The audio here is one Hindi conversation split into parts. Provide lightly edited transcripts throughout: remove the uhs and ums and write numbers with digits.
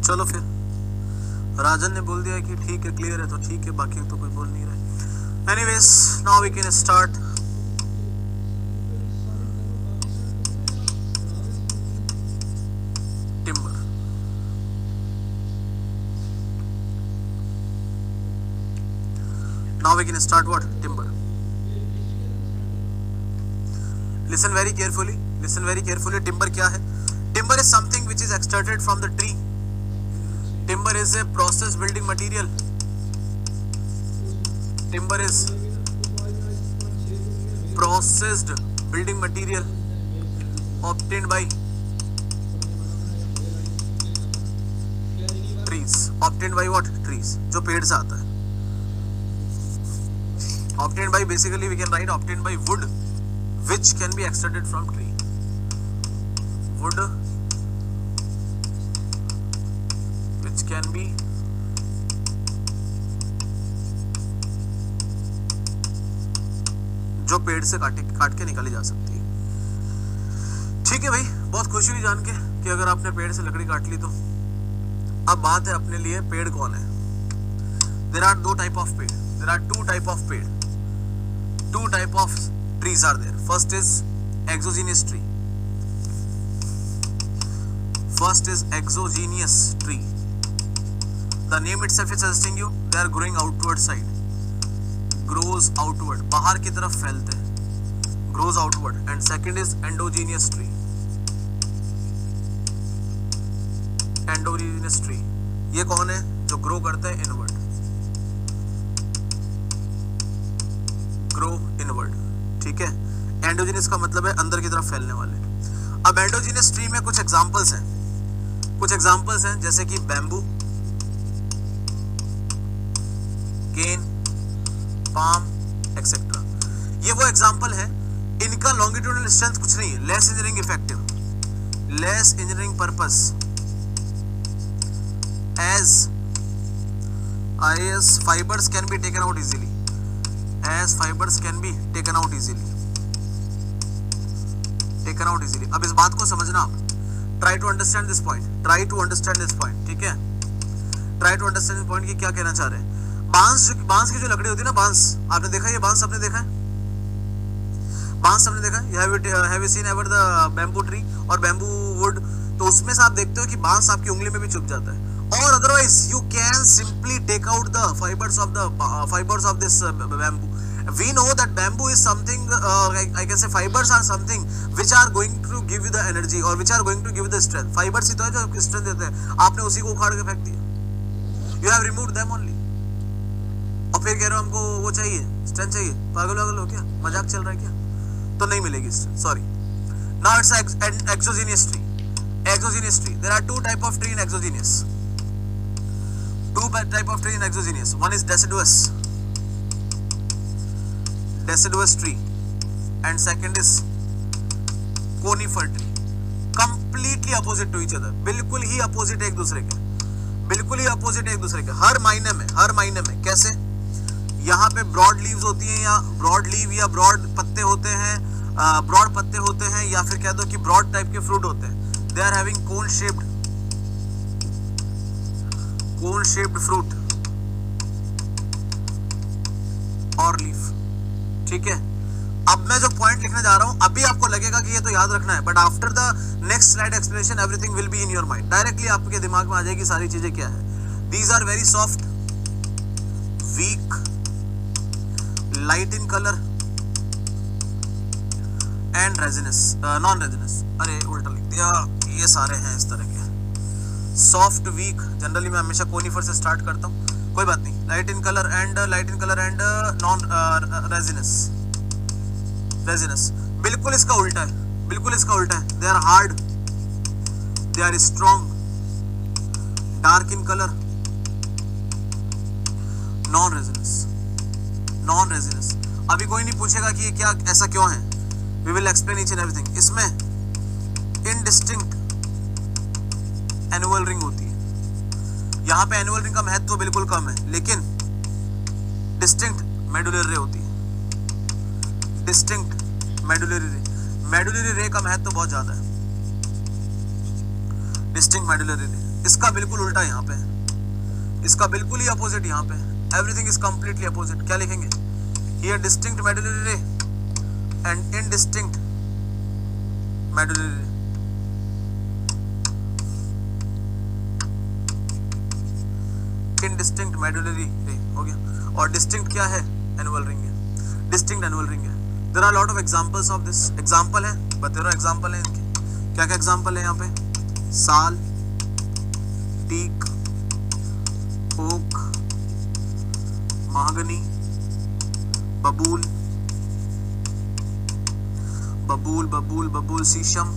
चलो फिर राजन ने बोल दिया कि ठीक है, क्लियर है तो ठीक है, बाकी तो कोई बोल नहीं रहा। Anyways now we can start. Timber, now we can start what? Timber. Listen very carefully, listen very carefully. Timber क्या है? Timber is something which is extracted from the tree. Timber is a processed building material. Timber is processed building material obtained by trees. Obtained by what? Trees. जो पेड़ से आता है। Obtained by, basically we can write obtained by wood which can be extracted from tree. Wood which can be जो पेड़ से काट के निकाली जा सकती है। ठीक है भाई, बहुत खुशी हुई जान के कि अगर आपने पेड़ से लकड़ी काट ली तो। अब बात है अपने लिए पेड़ कौन है। देयर आर दो टाइप ऑफ पेड़, there are two type of पेड़, two type of trees are there. First is exogenous tree, first is exogenous tree. The name itself is suggesting you they are growing outward side, grows outward, बाहर की तरफ फैलते हैं, grows outward. And second is endogenous tree, endogenous tree ये कौन है? जो grow करते हैं inward, grow inward, ठीक है। endogenous का मतलब है अंदर की तरफ फैलने वाले। अब endogenous tree में कुछ examples हैं, कुछ examples हैं जैसे कि बैम्बू, केन, पाम, एक्सेट्रा। ये वो एग्जाम्पल है। इनका लॉन्गिट्यूडनल स्ट्रेंथ कुछ नहीं है, less engineering effective, less engineering purpose, as fibers can be taken out easily, as fibers can be taken out easily, taken out easily। अब इस बात को समझना आप, try to understand this point, try to understand this point, ठीक है। try to understand this point कि क्या कहना चाह रहे हैं। बांस की जो लकड़ी होती है ना, बांस आपने देखा है? ये बांस आपने देखा है? बांस आपने देखा है? Have you seen ever the bamboo tree और बैम्बू वुड? तो उसमें से आप देखते हो कि बांस आपकी उंगली में भी चुभ जाता है। और otherwise you can simply take out the fibres of this bamboo. We know that bamboo is something, I can say fibres are something which are going to give you the energy और which are going to give the strength. Fibres ही तो है जो स्ट्रेंथ देते हैं। आपने उसी को उखाड़ के फेंक दिया, you have removed them only, और फिर कह रहे हो हमको वो चाहिए, स्ट्रेंथ चाहिए। पागल हो क्या? मजाक चल रहा है क्या? तो नहीं मिलेगी strength, sorry. Now it's exogenous tree, exogenous tree. There are two type of tree in exogenous, two type of tree in exogenous. One is deciduous, deciduous tree, and second is conifer tree. Completely opposite to each other, बिल्कुल ही अपोजिट एक दूसरे के, बिल्कुल ही अपोजिट एक दूसरे के, हर मायने में, हर मायने में। कैसे? यहाँ पे ब्रॉड लीव्स होती हैं, या ब्रॉड लीव या ब्रॉड पत्ते होते हैं, ब्रॉड पत्ते होते हैं, या फिर कह दो कि ब्रॉड टाइप के फ्रूट होते हैं। They are having cone shaped fruit और लीफ, ठीक है। अब मैं जो पॉइंट लिखने जा रहा हूं, अभी आपको लगेगा कि ये तो याद रखना है, but after the next slide explanation everything will be in your mind. Directly आपके दिमाग में आ जाएगी सारी चीजें क्या है। These are very soft, weak, light in colour and resinous, non resinous. अरे उल्टा लिख दिया। ये सारे हैं इस तरह के, सॉफ्ट, वीक। जनरली मैं हमेशा कोनिफर से स्टार्ट करता हूँ, कोई बात नहीं। Light in colour and non resinous. बिल्कुल इसका उल्टा है, बिल्कुल इसका उल्टा है। They are hard, they are strong, dark in colour, non resinous, non resinous. अभी कोई नहीं पूछेगा कि ये क्या, ऐसा क्यों है। We will explain each and everything. इसमें इनडिस्टिंक्ट एनुअल रिंग होती है। यहाँ पे एनुअल रिंग का महत्व तो बिल्कुल कम है, लेकिन डिस्टिंक्ट मेडुलरी रे होती है। डिस्टिंक्ट मेडुलरी रे, मेडुलरी रे का महत्व तो बहुत ज्यादा है। डिस्टिंक्ट मेडुलरी रे, इसका बिल्कुल उल्टा यहाँ पे, इसका बिल्कुल ही अपोजिट यहाँ पे, एवरीथिंग इज कंप्लीटली अपोजिट। क्या लिखेंगे? Here distinct medullary ray and indistinct medullary ray. Indistinct medullary ray हो गया। और डिस्टिंक्ट क्या है? एनुअल रिंग है, डिस्टिंक्ट एनुअल रिंग है। There are lot of examples of this. Example है, बतेरो एग्जांपल है इनके। क्या क्या एग्जांपल है यहाँ पे? साल, टीक, ओक, महागनी, बबूल, बबूल बबूल बबूल, शीशम,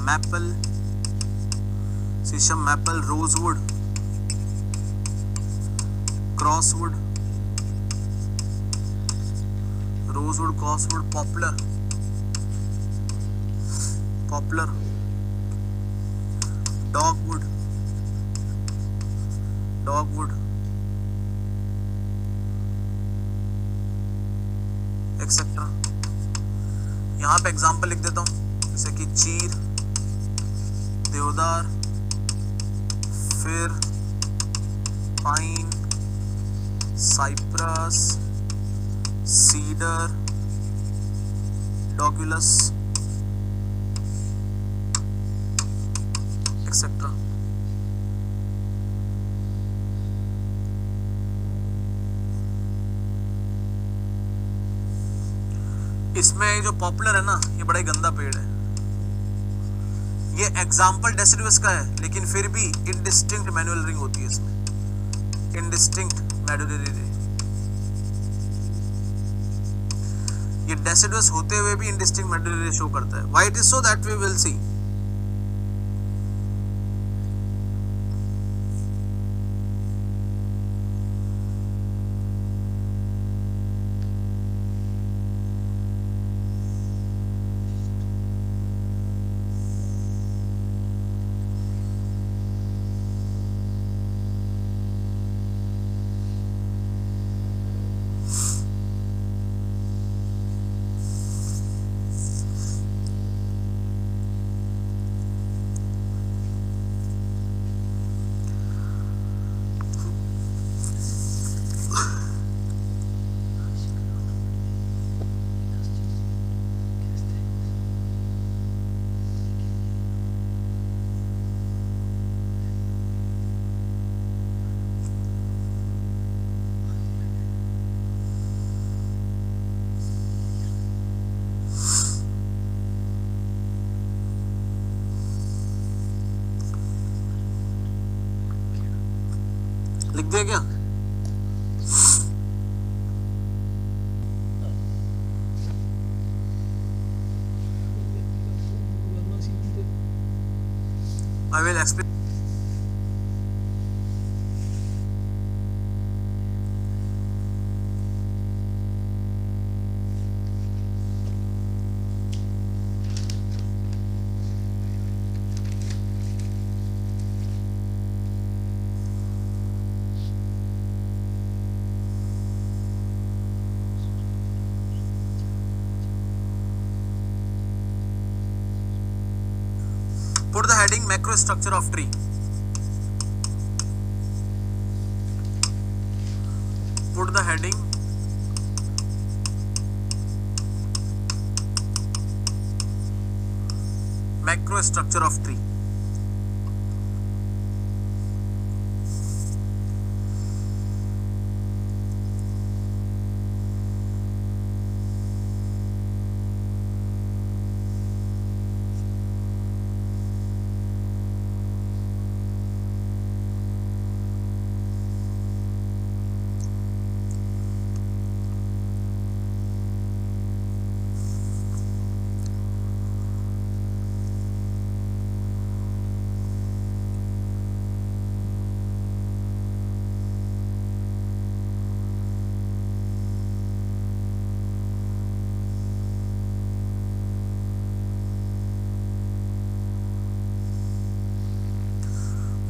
मैपल, शीशम maple, rosewood, crosswood, rosewood, crosswood, poplar, poplar, dogwood, dogwood, etcetera. यहां पे एग्जांपल लिख देता हूं, जैसे कि चीर, देवदार, फिर पाइन, साइप्रस, सीडर, डॉगुलस, एक्सेट्रा। इसमें जो पॉपुलर है ना, ये बड़ा ही गंदा पेड़ है। ये एग्जाम्पल डेसिडुअस का है, लेकिन फिर भी इनडिस्टिंक्ट मैनुअल रिंग होती है इसमें, इनडिस्टिंक्ट मेडुलरी रिंग। ये डेसिडुअस होते हुए भी इनडिस्टिंक्ट मेडुलरी शो करता है। Why it is so that we will see. लिख दिया क्या? I will explain. Put the heading macrostructure of tree. Put the heading macrostructure of tree.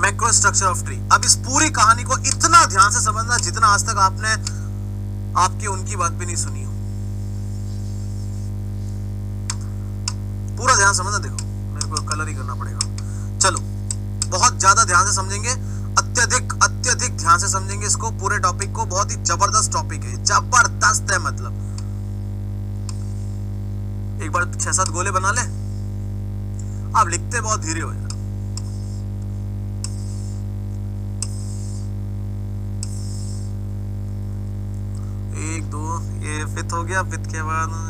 Macro structure of tree. अब इस पूरी कहानी को इतना ध्यान से समझना जितना आज तक आपने आपकी उनकी बात भी नहीं सुनी हो। पूरा ध्यान समझना। देखो मेरे को कलर ही करना पड़ेगा। चलो बहुत ज्यादा ध्यान से समझेंगे, अत्यधिक अत्यधिक ध्यान से समझेंगे इसको, पूरे टॉपिक को। बहुत ही जबरदस्त टॉपिक है, जबरदस्त है मतलब। एक बार 6-7 गोले बना ले। आप लिखते बहुत धीरे हो यार। एक दो, ये फिफ्थ हो गया। फिफ्थ के बाद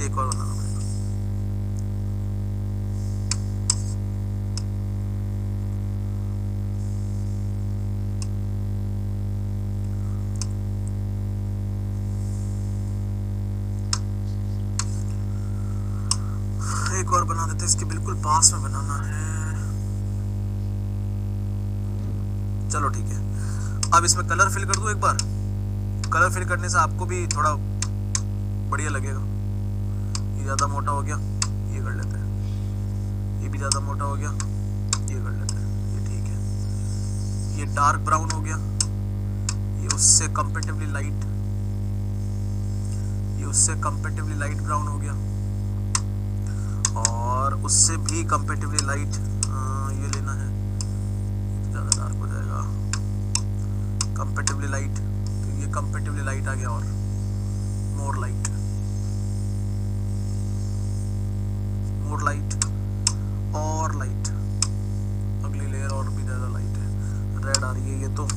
एक और बनाना पड़ेगा। एक और बना देते, इसके बिल्कुल पास में बनाना है। चलो ठीक है, अब इसमें कलर फिल कर दूं एक बार। कलर फिल करने से आपको भी थोड़ा बढ़िया लगेगा। ये ज्यादा मोटा हो गया, ये कर लेते हैं। ये भी ज्यादा मोटा हो गया, ये कर लेते हैं। ये ठीक है। ये डार्क ब्राउन हो गया, ये उससे कंपैरेटिवली लाइट, ये उससे कंपैरेटिवली लाइट ब्राउन हो गया, और उससे भी कंपैरेटिवली लाइट ये लेना है। ज्यादा डार्क हो जाएगा। कंपैरेटिवली लाइट, तो ये कंपैरेटिवली लाइट आ गया, और मोर लाइट, मोर लाइट और लाइट। अगली लेयर और भी ज्यादा लाइट है। रेड आ रही है, ये तो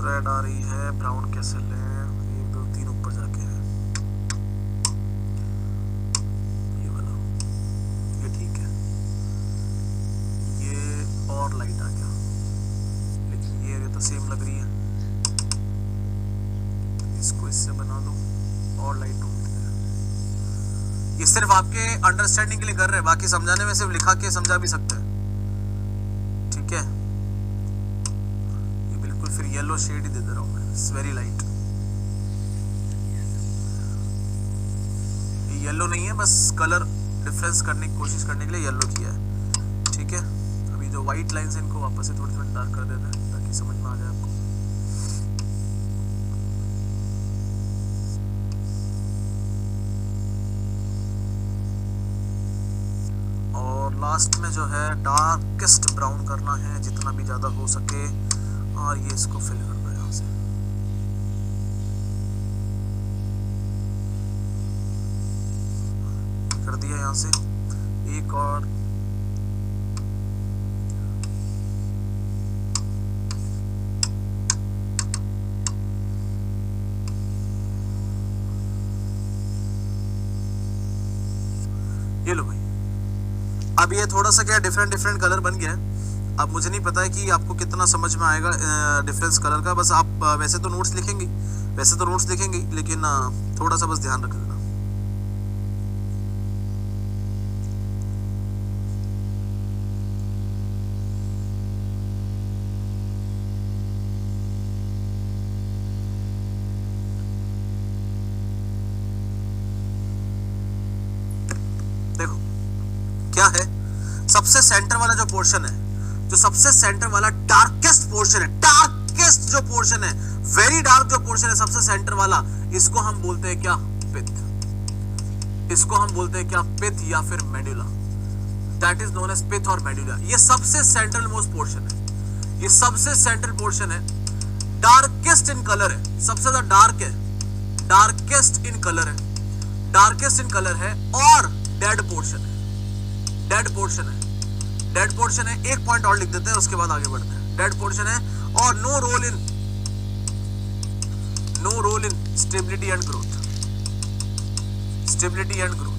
रेड आ रही है। ब्राउन कैसे लें? 1 2 3 ऊपर जाके है ये वाला, ये ठीक है। ये और लाइट आ गया, लेकिन ये तो सेम लग रही है। इसको इससे बना दो और लाइट ढूंढते हैं। ये सिर्फ आपके अंडरस्टैंडिंग के लिए कर रहे हैं, बाकी समझाने में सिर्फ लिखा के समझा भी सकते हैं, ठीक है। ये बिल्कुल फिर येलो शेड ही दे दे रहा हूं मैं, इट्स वेरी लाइट। ये येलो नहीं है, बस कलर डिफरेंस करने की कोशिश करने के लिए येलो किया है, ठीक है। अभी जो व्हाइट लाइंस हैं इनको वापस से थोड़ी थोड़ी डार्क कर देते हैं ताकि समझ में आ जाए आपको। लास्ट में जो है डार्केस्ट ब्राउन करना है जितना भी ज्यादा हो सके, और ये इसको फिल कर दो यहाँ से। कर दिया यहाँ से। एक और ये लो भाई। अब ये थोड़ा सा क्या डिफरेंट कलर बन गया है। अब मुझे नहीं पता है कि आपको कितना समझ में आएगा डिफरेंस कलर का। बस आप वैसे तो नोट्स लिखेंगे, लेकिन थोड़ा सा बस ध्यान रख लेना। देखो क्या है, सबसे सेंटर वाला जो पोर्शन है, जो सबसे सेंटर वाला डार्केस्ट पोर्शन है, डार्केस्ट जो पोर्शन है, वेरी डार्क जो पोर्शन है, सबसे सेंटर वाला, इसको हम बोलते हैं क्या? पिथ। इसको हम बोलते हैं क्या? पिथ या फिर medulla. That is known as pith और मेडुला। ये सबसे सेंट्रल मोस्ट पोर्शन है, ये सबसे सेंट्रल पोर्शन है, डार्केस्ट इन कलर है, सबसे ज्यादा डार्क है, डार्केस्ट इन कलर है, डार्केस्ट इन कलर है, और डेड पोर्शन है, डेड पोर्शन है, डेड पोर्शन है। एक पॉइंट और लिख देते हैं, उसके बाद आगे बढ़ते हैं। डेड पोर्शन है, और no role in stability and growth, stability and growth.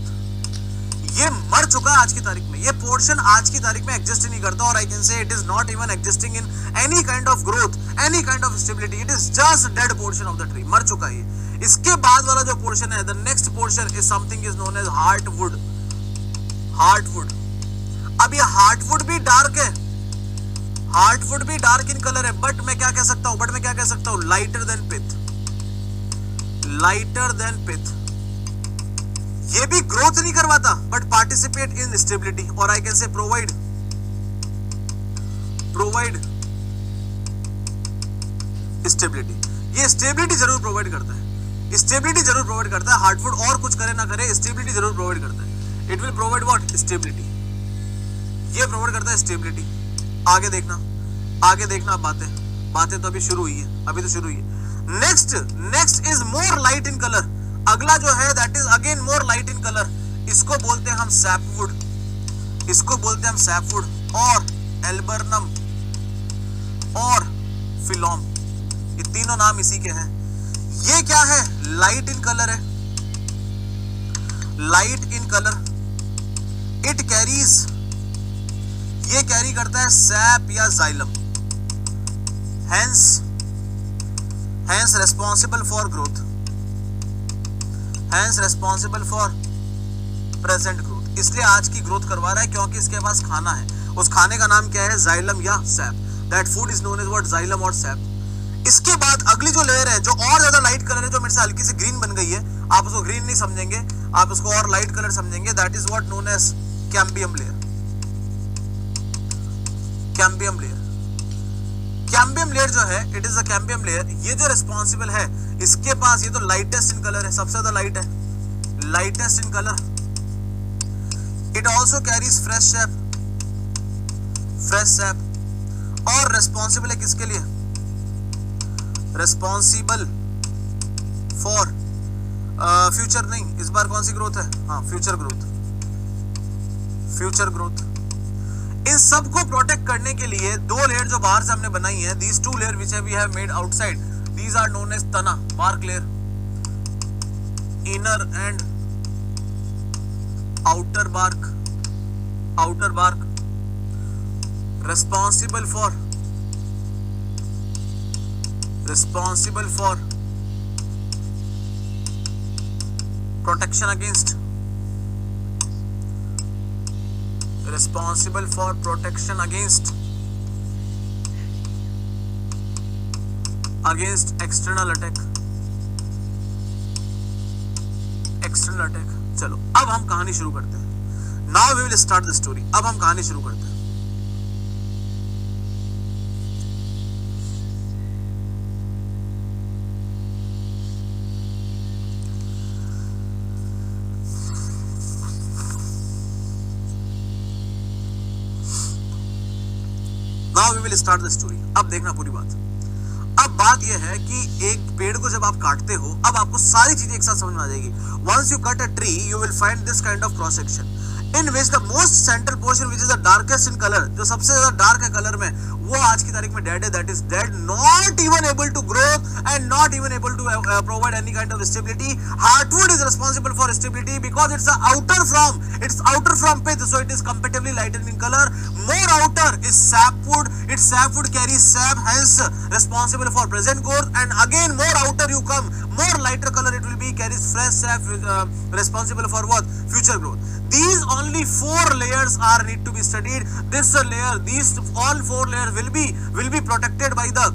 ये मर चुका है आज की तारीख में, ये पोर्शन आज की तारीख में एग्जिस्ट ही नहीं करता, और I can say it is not even existing in any kind of growth, any kind of stability. It is just dead portion of the tree, मर चुका है। इसके बाद वाला जो पोर्शन है, the next portion is something is known as heartwood. Heartwood. अब ये हार्टवुड भी डार्क है, हार्टवुड भी डार्क इन कलर है, बट मैं क्या कह सकता हूं, lighter than pith, lighter than पिथ। ये भी ग्रोथ नहीं करवाता, बट पार्टिसिपेट इन स्टेबिलिटी, और आई कैन से प्रोवाइड स्टेबिलिटी। ये स्टेबिलिटी जरूर प्रोवाइड करता है, स्टेबिलिटी जरूर प्रोवाइड करता है। हार्टवुड और कुछ करे ना करे, स्टेबिलिटी जरूर प्रोवाइड करता है। It will provide what, stability. ये प्रोवाइड करता है स्टेबिलिटी। आगे देखना, आगे देखना, बातें तो अभी शुरू हुई है, अभी तो शुरू हुई है। Next is more light in colour. अगला जो है that is again more light in colour. इसको बोलते हैं हम सैपवुड, इसको बोलते हैं हम सैपवुड और एल्बर्नम और फिलोम, ये तीनों नाम इसी के हैं। ये क्या है, लाइट इन कलर है, light in colour. It carries, ये कैरी करता है सैप या xylem, hence responsible for growth, hence responsible for present growth. इसलिए आज की ग्रोथ करवा रहा है क्योंकि इसके पास खाना है। उस खाने का नाम क्या है, जाइलम या sap. That food is known as what, xylem और सैप। इसके बाद अगली जो लेयर है, जो और ज्यादा लाइट कलर है, जो मेरे से हल्की सी ग्रीन बन गई है, आप उसको ग्रीन नहीं समझेंगे, आप उसको और लाइट कलर समझेंगे। That is what known as cambium layer, cambium layer. Cambium layer जो है, it is a cambium layer. ये जो रिस्पॉन्सिबल है, इसके पास ये तो लाइटेस्ट इन कलर है, सबसे ज्यादा लाइट है, lightest in colour. It also carries fresh SAP, fresh SAP. और रेस्पॉन्सिबल है किसके लिए, रेस्पॉन्सिबल फॉर फ्यूचर, नहीं इस बार कौन सी ग्रोथ है, हाँ फ्यूचर ग्रोथ, फ्यूचर ग्रोथ। इन सबको प्रोटेक्ट करने के लिए दो लेयर जो बाहर से हमने बनाई है, these two layer which we have made outside, these are known as तना, bark layer, inner and outer bark, outer bark. responsible for protection against, responsible for protection against external attack, external attack। चलो अब हम कहानी शुरू करते हैं। Now we will start the story। अब हम कहानी शुरू करते हैं। Now we will start the story। अब देखना पूरी बात। अब बात यह है कि एक पेड़ को जब आप काटते हो, अब आपको सारी चीजें एक साथ समझ में आ जाएगी। Once you cut a tree, you will find this kind of cross section, in which the most central portion, which is the darkest in color, जो सबसे ज्यादा डार्क है कलर में, वो आज की तारीख में डेड है। That is dead, not even able to grow and not even able to provide any kind of stability. Hardwood is responsible for stability because it's outer from pith, so it is comparatively lighter in color. More outer is sapwood. Its sapwood carries sap, hence responsible for present growth. And again, more outer you come, more lighter color it will be, carries fresh sap, responsible for what? Future growth. These only 4 layers are need to be studied. This layer, these all 4 layers will be protected by the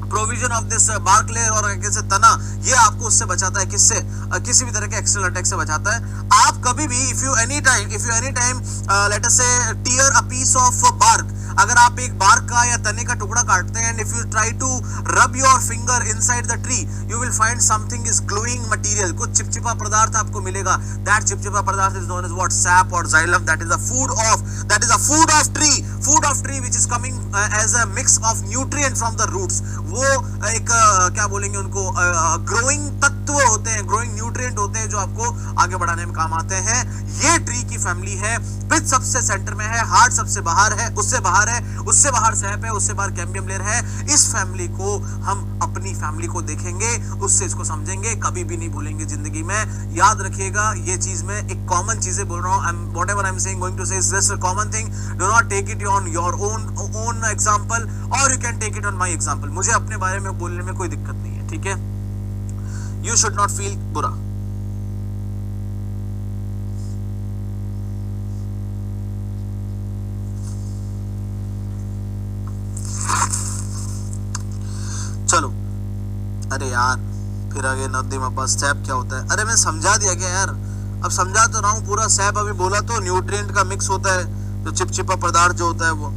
provision of this bark layer और कैसे तना। ये आपको उससे बचाता है, किससे, किसी भी तरह के एक्सटर्नल अटैक से बचाता है। आप कभी भी if you any time let us say tear a piece of bark, अगर आप एक बार्क का या तने का टुकड़ा काटते हैं, and if you try to rub your finger inside the tree, you will find something is glowing material, कुछ चिपचिपा पदार्थ आपको मिलेगा। दैट चिपचिपा पदार्थ is known as what, sap और xylem. That is a food of tree which is coming as a mix of nutrient from the roots. वो एक क्या बोलेंगे उनको, ग्रोइंग तत्व होते हैं, ग्रोइंग न्यूट्रिएंट होते हैं, जो आपको आगे बढ़ाने में काम आते हैं। ये ट्री की फैमिली है। पिथ सबसे सेंटर में है, हार्ट सबसे बाहर है, उससे बाहर सैप है, उससे बाहर कैम्बियम लेयर है। इस फैमिली को हम अपनी फैमिली को देखेंगे, उससे इसको समझेंगे, कभी भी नहीं भूलेंगे जिंदगी में। याद रखिएगा ये चीज में एक कॉमन चीजें बोल रहा हूं, whatever I am saying going to say is just a common thing. Do not take it on your own example और you can take it on my example. मुझे अपने बारे में बोलने में कोई दिक्कत नहीं है, ठीक है। यू शुड नॉट फील बुरा। चलो, अरे यार फिर आगे नदी में पास सैप क्या होता है? अरे मैं समझा दिया क्या यार, अब समझा तो रहा हूं पूरा। सैप अभी बोला तो न्यूट्रिएंट का मिक्स होता है, जो चिपचिपा पदार्थ जो होता है वो।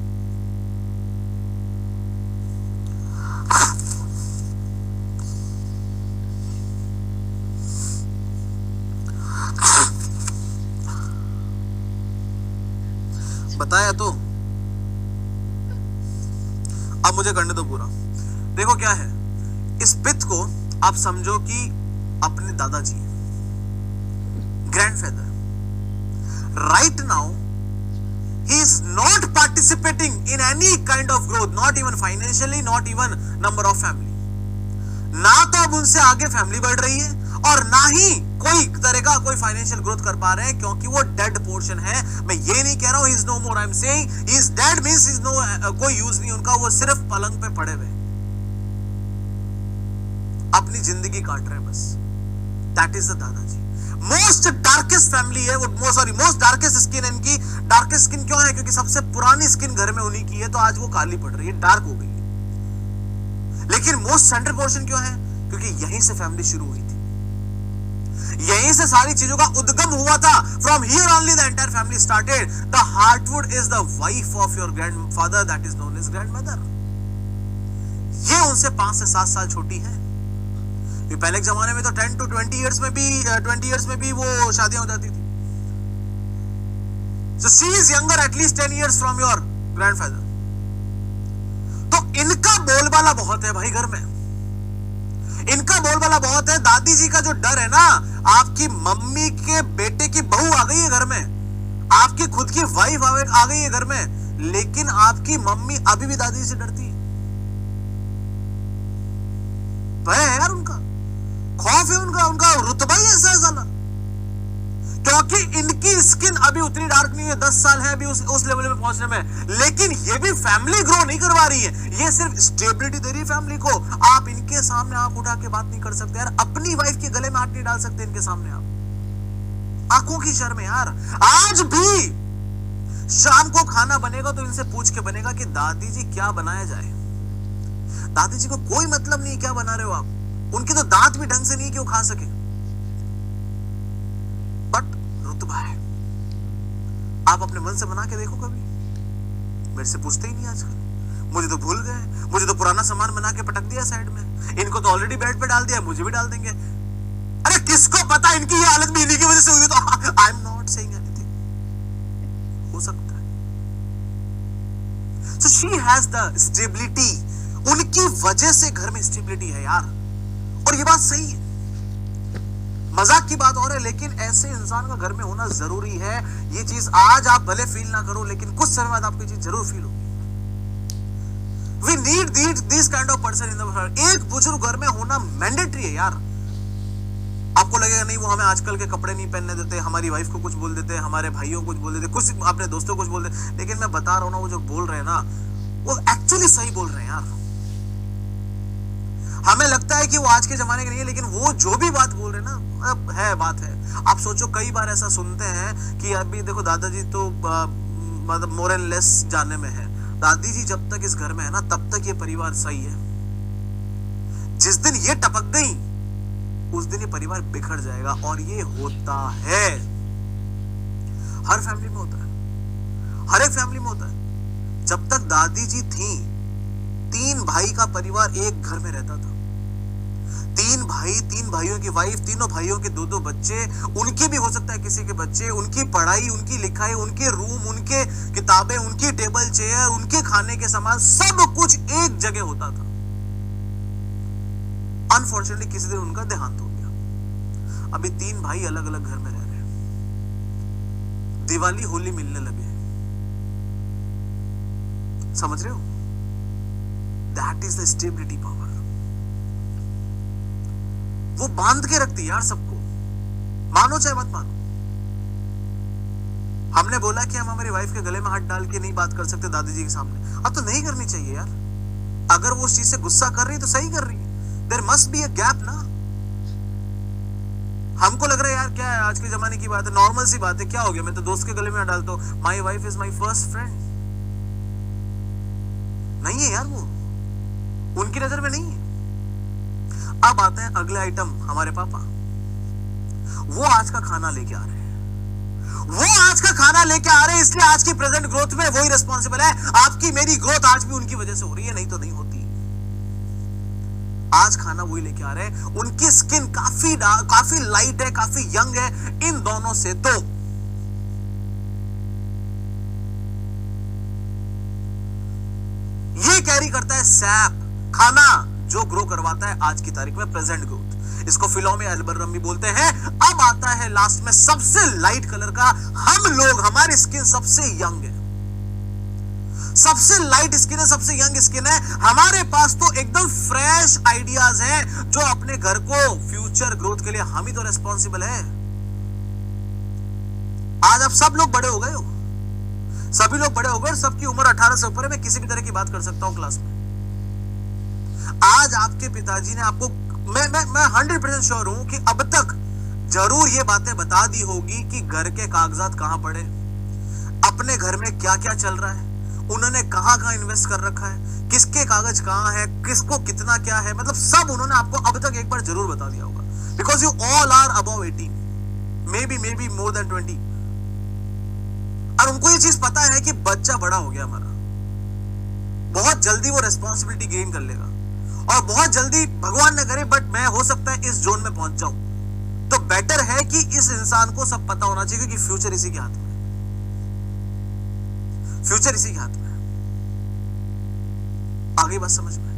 बताया तो अब मुझे करने दो पूरा। देखो क्या है, इस पिथ को आप समझो कि अपने दादाजी, grandfather, right now he is not participating in any kind of growth, not even financially, not even number of family। ना तो अब उनसे आगे फैमिली बढ़ रही है और ना ही कोई तरह का कोई फाइनेंशियल ग्रोथ कर पा रहे हैं, क्योंकि वो डेड पोर्शन है। मैं ये नहीं कह रहा हूं he is no more, I am saying he is dead means is no, कोई यूज नहीं उनका, वो सिर्फ पलंग पे पड़े हुए अपनी जिंदगी काट रहे हैं बस। दैट इज द दादाजी। मोस्ट डार्केस्ट फैमिली है वो, मोस्ट डार्केस्ट स्किन है इनकी। डार्केस्ट स्किन क्यों है? क्योंकि सबसे पुरानी स्किन घर में उन्हीं की है, तो आज वो काली पड़ रही है, डार्क हो गई है। लेकिन मोस्ट सेंट्रल पोर्शन क्यों है? क्योंकि यहीं से फैमिली शुरू हुई थी, यहीं से सारी चीजों का उद्गम हुआ था। From here only the entire family started. The heartwood is the wife of your grandfather, that is known as grandmother. ये उनसे 5 से 7 साल छोटी है। ये पहले के जमाने में तो 10 to 20 इयर्स में भी वो शादियां हो जाती थी। So she is younger at least 10 years from your grandfather। तो इनका बोलबाला बहुत है भाई घर में, इनका बोलबाला बहुत है। दादी जी का जो डर है ना, आपकी मम्मी के बेटे की बहू आ गई है घर में, आपकी खुद की वाइफ आ गई है घर में, लेकिन आपकी मम्मी अभी भी दादी से डरती है। भय है यार, उनका खौफ है, उनका रुतबा ही ऐसा है साला। क्योंकि इनकी स्किन अभी उतनी डार्क नहीं है, 10 साल है अभी उस लेवल में पहुंचने में, लेकिन ये भी फैमिली ग्रो नहीं करवा रही है, ये सिर्फ स्टेबिलिटी दे रही है फैमिली को। आप इनके सामने आंख उठा के बात नहीं कर सकते यार, अपनी वाइफ के गले में हाथ नहीं डाल सकते इनके सामने आप। आंखों की शर्म है यार। आज भी शाम को खाना बनेगा तो इनसे पूछ के बनेगा कि दादी जी क्या बनाया जाए। दादी जी को कोई मतलब नहीं क्या बना रहे हो आप, उनके तो दांत भी ढंग से नहीं कि वो खा सके, बट रुतबा है। आप अपने मन से बना के देखो कभी, मेरे से पूछते ही नहीं आजकल, मुझे तो भूल गए, मुझे तो पुराना सामान बना के पटक दिया साइड में, इनको तो ऑलरेडी बेड पे डाल दिया, मुझे भी डाल देंगे। अरे किसको पता इनकी ये हालत भी इन्हीं की वजह से हुई, तो I am not saying anything, हो सकता है। So she has the stability, उनकी वजह से घर में स्टेबिलिटी है यार, और ये बात सही है। मजाक की बात और है, लेकिन ऐसे इंसान का घर में होना जरूरी है। ये चीज आज आप भले फील ना करो, लेकिन कुछ समय बाद आपको ये चीज जरूर फील होगी। We need this kind of person in the world. एक बुजुर्ग घर में होना मैंडेटरी है यार। आपको लगेगा नहीं वो हमें आजकल के कपड़े नहीं पहनने देते, हमारी वाइफ को कुछ बोल देते, हमारे भाइयों को कुछ बोल देते, कुछ अपने दोस्तों को कुछ बोल देते, लेकिन मैं बता रहा हूं ना, वो जो बोल रहे हैं ना, वो एक्चुअली सही बोल रहे हैं यार। हमें लगता है कि वो आज के जमाने के नहीं है, लेकिन वो जो भी बात बोल रहे हैं ना, है बात है। आप सोचो, कई बार ऐसा सुनते हैं कि अभी देखो दादाजी तो मतलब मोर एंड लेस जाने में है, दादी जी जब तक इस घर में है ना, तब तक ये परिवार सही है। जिस दिन ये टपक गई, उस दिन ये परिवार बिखर जाएगा, और ये होता है, हर फैमिली में होता है, हर एक फैमिली में होता है। जब तक दादी जी थी, 3 भाई का परिवार एक घर में रहता था। 3 भाई, 3 भाइयों की वाइफ, तीनों भाइयों के 2-2 बच्चे, उनके भी हो सकता है किसी के बच्चे, उनकी पढ़ाई, उनकी लिखाई, उनके रूम, उनके किताबें, उनकी टेबल चेयर, उनके खाने के सामान, सब कुछ एक जगह होता था। अनफॉर्चुनेटली किसी दिन उनका देहांत हो गया। अभी 3 भाई अलग अलग घर में रह रहे हैं, दिवाली होली मिलने लगे, समझ रहे हो? That is the stability power। वो बांध के रखती है यार सबको, मानो चाहे मत मानो। हमने बोला कि हम हमारी वाइफ के गले में हाथ डाल के नहीं बात कर सकते दादी जी के सामने, अब तो नहीं करनी चाहिए यार। अगर वो उस चीज से गुस्सा कर रही है तो सही कर रही है, there must be a gap ना। हमको लग रहा है यार क्या है, आज के जमाने की बात है, नॉर्मल सी बात है, क्या हो गया, मैं तो दोस्त के गले में डालता हूं, my wife is my first friend. नहीं है यार, वो उनकी नजर में नहीं है। अब आते हैं अगले आइटम, हमारे पापा। वो आज का खाना लेके आ रहे हैं, वो आज का खाना लेके आ रहे हैं, इसलिए आज की प्रेजेंट ग्रोथ में वही रिस्पॉन्सिबल है। आपकी मेरी ग्रोथ आज भी उनकी वजह से हो रही है, नहीं तो नहीं होती। आज खाना वही लेके आ रहे हैं। उनकी स्किन काफी लाइट है, काफी यंग है, इन दोनों से तो करता है सैप, खाना जो ग्रो करवाता है आज की तारीख में प्रेजेंट ग्रोथ। इसको फिलो में अल्बरम भी बोलते हैं। अब आता है लास्ट में सबसे लाइट कलर का, हम लोग, हमारी स्किन सबसे यंग है, सबसे लाइट स्किन है, सबसे यंग स्किन है। हमारे पास तो एकदम फ्रेश आइडियाज हैं, जो अपने घर को फ्यूचर ग्रोथ के लिए हम ही तो रिस्पॉन्सिबल है। आज आप सब लोग बड़े हो गए हो, सभी लोग बड़े हो गए, सबकी उम्र 18 से ऊपर है। मैं किसी भी तरह की बात कर सकता हूं क्लास में। आज आपके पिताजी ने आपको, मैं 100% श्योर हूं कि अब तक जरूर ये बातें बता दी होगी कि घर के कागजात कहां पड़े, अपने घर में क्या क्या चल रहा है, उन्होंने कहां कहां इन्वेस्ट कर रखा है, किसके कागज कहां है, किसको कितना क्या है, मतलब सब उन्होंने आपको अब तक एक बार जरूर बता दिया होगा। Because you all are above 18, may be more than 20। और उनको ये चीज पता है कि बच्चा बड़ा हो गया हमारा, बहुत जल्दी वो रेस्पॉन्सिबिलिटी गेन कर लेगा, और बहुत जल्दी, भगवान न करे बट मैं हो सकता है इस जोन में पहुंच जाऊं। तो बेटर है कि इस इंसान को सब पता होना चाहिए कि फ्यूचर इसी के हाथ में, फ्यूचर इसी के हाथ में। आगे बात समझ में।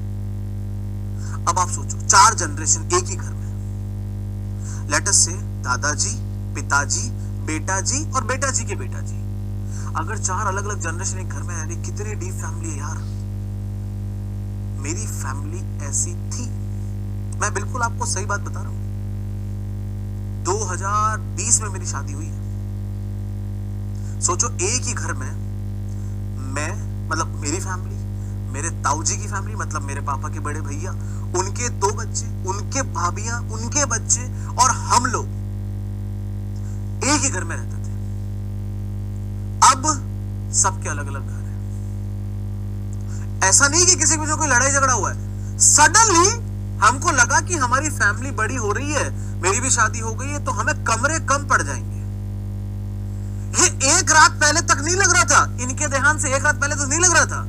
अब आप सोचो, 4 जनरेशन एक ही घर में, लेट अस से दादाजी, पिताजी, बेटा जी और बेटा जी के बेटा जी। अगर 4 अलग अलग जनरेशन एक घर में रह रही, कितनी डीप फैमिली है यार। मेरी फैमिली ऐसी थी, मैं बिल्कुल आपको सही बात बता रहा हूं। 2020 में मेरी शादी हुई है। सोचो, एक ही घर में मैं, मतलब मेरी फैमिली, मेरे ताऊजी की फैमिली, मतलब मेरे पापा के बड़े भैया, उनके 2 बच्चे, उनके भाभियां, उनके बच्चे, और हम लोग एक ही घर में रहते थे। अब सबके अलग अलग घर हैं। ऐसा नहीं कि किसी के बीच कोई लड़ाई झगड़ा हुआ है, सडनली हमको लगा कि हमारी फैमिली बड़ी हो रही है, मेरी भी शादी हो गई है, तो हमें कमरे कम पड़ जाएंगे। ये एक रात पहले तक नहीं लग रहा था, इनके देहांत से एक रात पहले तक नहीं लग रहा था।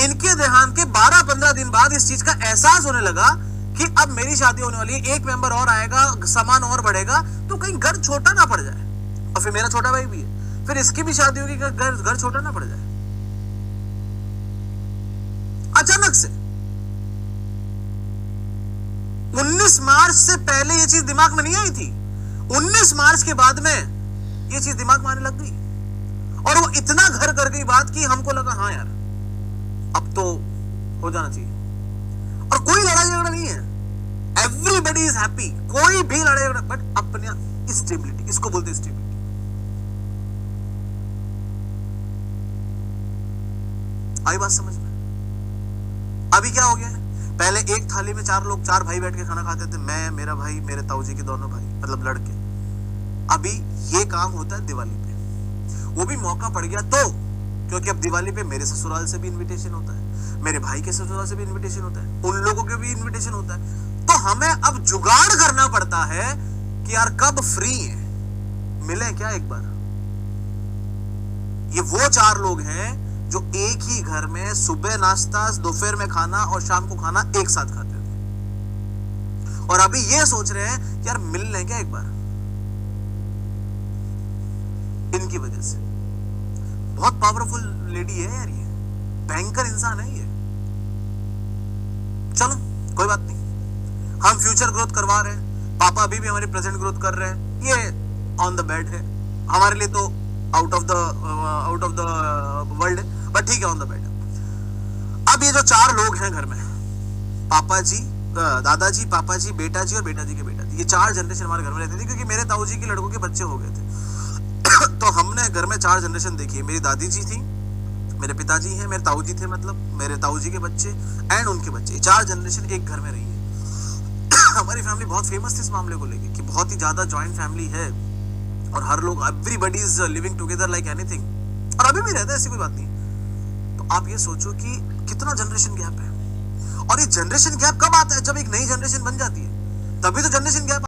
इनके देहांत के 12-15 दिन बाद इस चीज का एहसास होने लगा कि अब मेरी शादी होने वाली है, एक मेंबर और आएगा, सामान और बढ़ेगा, तो कहीं घर छोटा ना पड़ जाए। और फिर मेरा छोटा भाई भी है, फिर इसकी भी शादी होगी, घर छोटा ना पड़ जाए। अचानक से 19 मार्च से पहले ये चीज दिमाग में नहीं आई थी, 19 मार्च के बाद में ये चीज दिमाग में आने लग गई, और वो इतना घर कर गई बात कि हमको लगा हाँ यार अब तो हो जाना चाहिए। और कोई लड़ाई झगड़ा नहीं है, एवरीबडी इज हैप्पी, कोई भी लड़ाई झगड़ा, बट अपने स्टेबिलिटी, इसको बोलते हैं स्टेबिलिटी। आई बात समझ में? अभी क्या हो गया है, पहले एक थाली में 4 लोग, 4 भाई बैठ के खाना खाते थे, मैं, मेरा भाई, मेरे ताऊजी के दोनों भाई, मतलब लड़के। अभी ये काम होता है दिवाली पे, वो भी मौका पड़ गया तो, क्योंकि अब दिवाली पे मेरे ससुराल से भी इनविटेशन होता है, मेरे भाई के ससुराल से भी इनविटेशन होता है, उन लोगों के भी इनविटेशन होता है। तो हमें अब जुगाड़ करना पड़ता है कि यार कब फ्री है, मिले क्या एक बार। ये वो 4 लोग हैं जो एक ही घर में सुबह नाश्ता, दोपहर में खाना और शाम को खाना एक साथ खाते थे, और अभी ये सोच रहे हैं कि यार मिल लें क्या एक बार। इनकी वजह से बहुत पावरफुल लेडी है यार, ये भयंकर इंसान है ये। चलो कोई बात नहीं, हम फ्यूचर ग्रोथ करवा रहे हैं, पापा अभी भी हमारी प्रेजेंट ग्रोथ कर रहे हैं, ये ऑन द बेड है, हमारे लिए तो आउट ऑफ द वर्ल्ड है, बट ठीक है ऑन द बेड है। अब ये जो 4 लोग हैं घर में, पापा जी, दादाजी, पापा जी, बेटा जी और बेटा जी के बेटा जी, ये 4 जनरेशन हमारे घर में रहती थी, क्योंकि मेरे ताऊजी के लड़कों के बच्चे हो गए थे। तो हमने घर में 4 जनरेशन देखी है। मेरी दादी जी थी, मेरे पिताजी हैं, मेरे ताऊजी थे, मतलब मेरे ताऊजी के बच्चे एंड उनके बच्चे, 4 जनरेशन एक घर में रही है। हमारी फैमिली बहुत फेमस थी इस मामले को लेके कि बहुत ही ज्यादा जॉइंट फैमिली है, और हर लोग, everybody is living together like anything, और अभी भी रहता है, ऐसी कोई बात नहीं। तो आप ये सोचो कि कितना जनरेशन गैप है, और ये जनरेशन गैप कब आता है, जब एक नई जनरेशन बन जाती है, तभी तो जनरेशन गैप